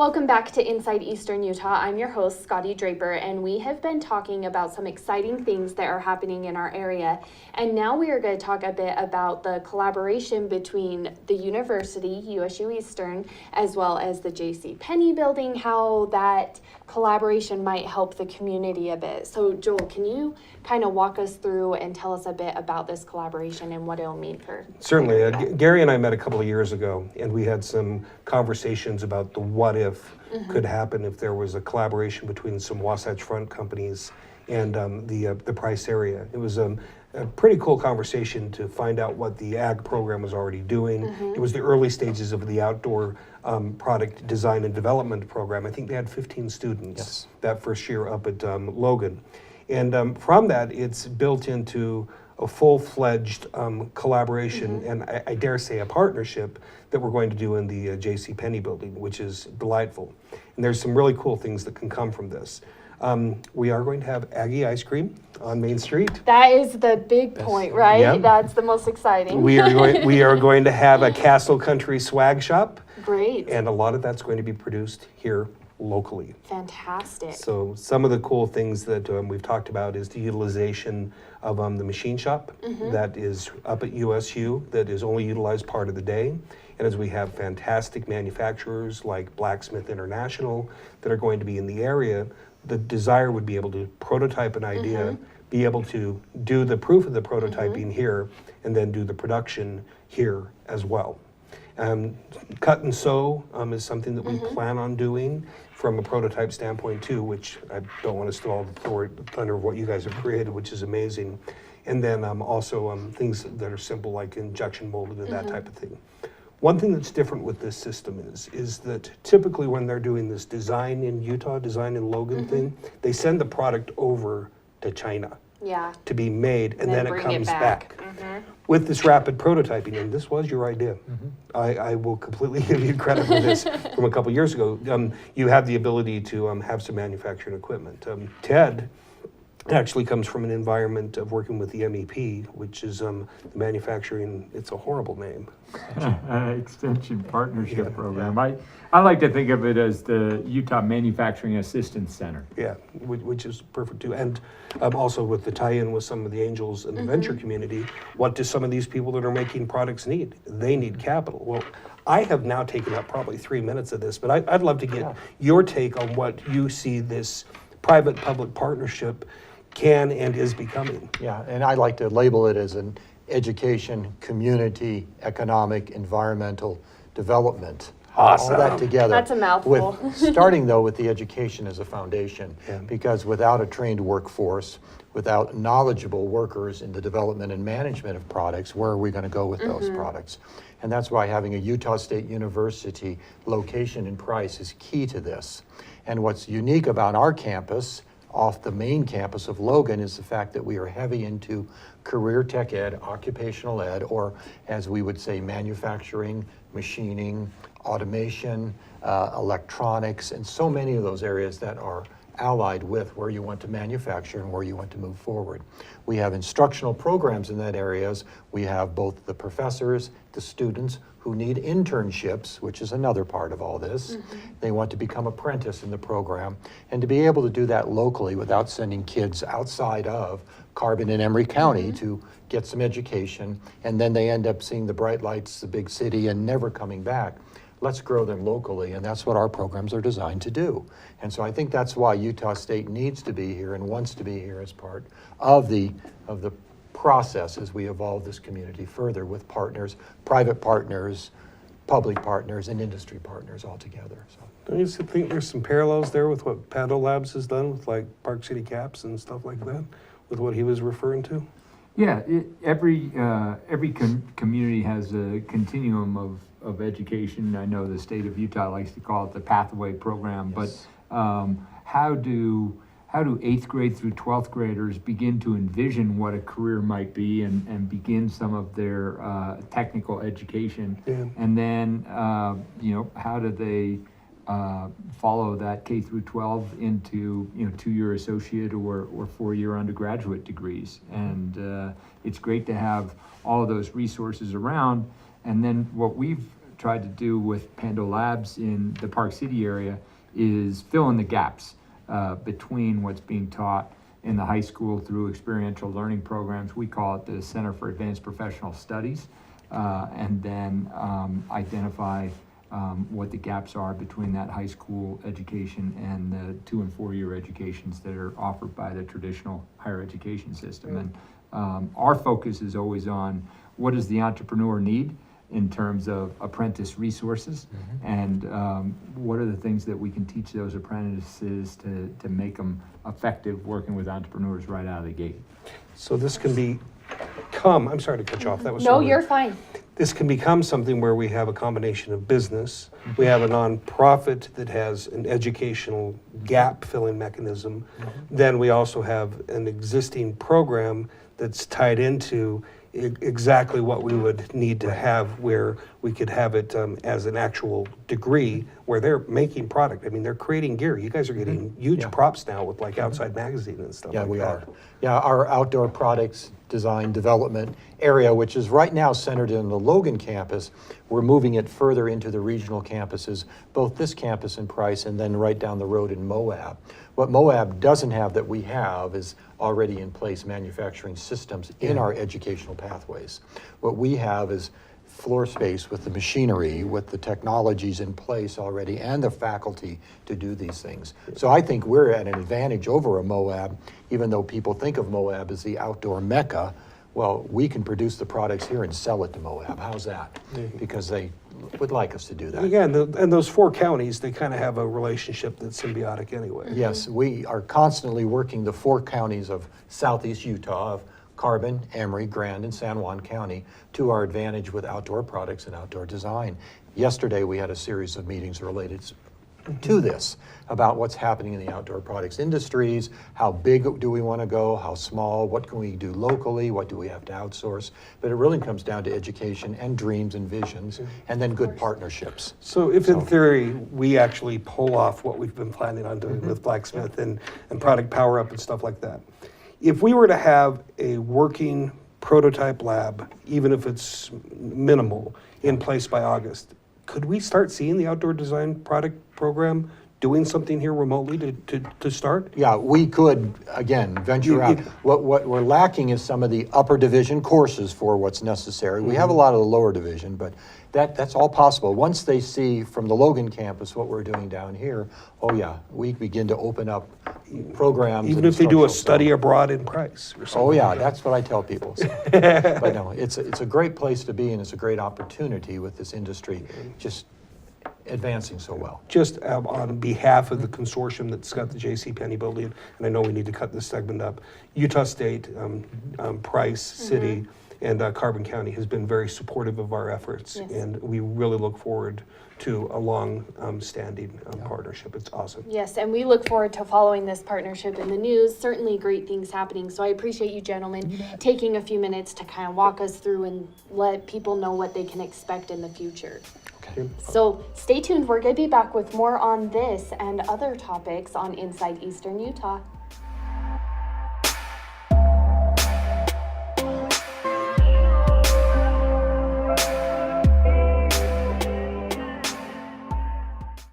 Welcome back to Inside Eastern Utah. I'm your host, Scotty Draper, and we have been talking about some exciting things that are happening in our area. And now we are going to talk a bit about the collaboration between the university, USU Eastern, as well as the J.C. Penney building, how that collaboration might help the community a bit. So Joel, can you kind of walk us through and tell us a bit about this collaboration and what it'll mean for? Certainly. Gary and I met a couple of years ago, and we had some conversations about the what if could happen if there was a collaboration between some Wasatch Front companies and the Price area. It was a pretty cool conversation to find out what the ag program was already doing. It was the early stages of the outdoor product design and development program. I think they had 15 students that first year up at Logan. And from that, it's built into a full-fledged collaboration, and I dare say a partnership that we're going to do in the J.C. Penney building, which is delightful. And there's some really cool things that can come from this. We are going to have Aggie ice cream on Main Street. That is the big point, right? Yep. That's the most exciting. We are going to have a Castle Country swag shop. Great. And a lot of that's going to be produced here locally. Fantastic. So some of the cool things that we've talked about is the utilization of the machine shop that is up at USU that is only utilized part of the day. And as we have fantastic manufacturers like Blacksmith International that are going to be in the area, the desire would be able to prototype an idea, be able to do the proof of the prototyping here, and then do the production here as well. Cut and sew is something that we plan on doing from a prototype standpoint too, which I don't want to steal all the thunder of what you guys have created, which is amazing. And then also things that are simple like injection molded and that type of thing. One thing that's different with this system is that typically when they're doing this design in Utah, design in Logan thing, they send the product over to China to be made, and then it comes back. With this rapid prototyping, and this was your idea, I will completely give you credit for this from a couple years ago. You have the ability to have some manufacturing equipment. Ted actually comes from an environment of working with the MEP, which is the manufacturing, it's a horrible name. Extension Partnership Program. I like to think of it as the Utah Manufacturing Assistance Center. Yeah, which is perfect too. And also with the tie-in with some of the angels and the venture community, what do some of these people that are making products need? They need capital. Well, I have now taken up probably 3 minutes of this, but I'd love to get your take on what you see this private-public partnership can and is becoming. Yeah, and I like to label it as an education, community, economic, environmental development. Awesome. All that together. That's a mouthful. Starting though with the education as a foundation, because without a trained workforce, without knowledgeable workers in the development and management of products, where are we going to go with those products? And that's why having a Utah State University location and Price is key to this. And what's unique about our campus, off the main campus of Logan, is the fact that we are heavy into career tech ed, occupational ed, or as we would say, manufacturing, machining, automation, electronics, and so many of those areas that are allied with where you want to manufacture and where you want to move forward. We have instructional programs in that areas. We have both the professors, the students who need internships, which is another part of all this. They want to become apprentice in the program, and to be able to do that locally without sending kids outside of Carbon and Emery County to get some education, and then they end up seeing the bright lights, the big city, and never coming back. Let's grow them locally, and that's what our programs are designed to do. And so I think that's why Utah State needs to be here and wants to be here as part of the process as we evolve this community further with partners, private partners, public partners, and industry partners all together. So. Don't you think there's some parallels there with what Pando Labs has done with like Park City Caps and stuff like that, with what he was referring to? Yeah, every community has a continuum of education. I know the state of Utah likes to call it the Pathway Program, but how do 8th grade through 12th graders begin to envision what a career might be and begin some of their technical education? And then, how do they follow that K through 12 into 2-year associate or 4-year undergraduate degrees? And it's great to have all of those resources around. And then what we've tried to do with Pando Labs in the Park City area is fill in the gaps between what's being taught in the high school through experiential learning programs. We call it the Center for Advanced Professional Studies, and then identify what the gaps are between that high school education and the 2 and 4 year educations that are offered by the traditional higher education system. And our focus is always on what does the entrepreneur need in terms of apprentice resources, and what are the things that we can teach those apprentices to make them effective working with entrepreneurs right out of the gate. So this can become, I'm sorry to cut you off, that was No, so rude. you're fine. This can become something where we have a combination of business, we have a nonprofit that has an educational gap filling mechanism, then we also have an existing program that's tied into exactly what we would need to have, where we could have it as an actual degree where they're making product. I mean, they're creating gear. You guys are getting huge Yeah. props now with like Outside Magazine and stuff Yeah, like we that. are. Yeah, our outdoor products design development area, which is right now centered in the Logan campus, we're moving it further into the regional campuses, both this campus in Price and then right down the road in Moab. What Moab doesn't have that we have is already in place manufacturing systems in our educational pathways. What we have is floor space with the machinery, with the technologies in place already, and the faculty to do these things. So I think we're at an advantage over a Moab, even though people think of Moab as the outdoor mecca. Well, we can produce the products here and sell it to Moab. How's that? Because they would like us to do that. Again, and those 4 counties, they kind of have a relationship that's symbiotic anyway. Yes, we are constantly working the 4 counties of southeast Utah, of Carbon, Emory, Grand, and San Juan County to our advantage with outdoor products and outdoor design. Yesterday, we had a series of meetings related to this, about what's happening in the outdoor products industries, how big do we want to go, how small, what can we do locally, what do we have to outsource. But it really comes down to education and dreams and visions, and then good partnerships. So if in theory, we actually pull off what we've been planning on doing with Blacksmith and product power up and stuff like that, if we were to have a working prototype lab, even if it's minimal, in place by August, could we start seeing the outdoor design product program doing something here remotely to start? Yeah, we could, again, venture out. What we're lacking is some of the upper division courses for what's necessary. We have a lot of the lower division, but that's all possible. Once they see from the Logan campus what we're doing down here, oh yeah, we begin to open up programs. Even and if they do a instructional study abroad in Price or something. Oh yeah, like that. that's what I tell people. So. But no, it's a great place to be, and it's a great opportunity with this industry just advancing so well. Just on behalf of the consortium that's got the JCPenney building, and I know we need to cut this segment up, Utah State, Price City, and Carbon County has been very supportive of our efforts, Yes. and we really look forward to a long-standing partnership. It's awesome. Yes, and we look forward to following this partnership in the news. Certainly great things happening. So I appreciate you gentlemen taking a few minutes to kind of walk us through and let people know what they can expect in the future. Okay. So stay tuned. We're going to be back with more on this and other topics on Inside Eastern Utah.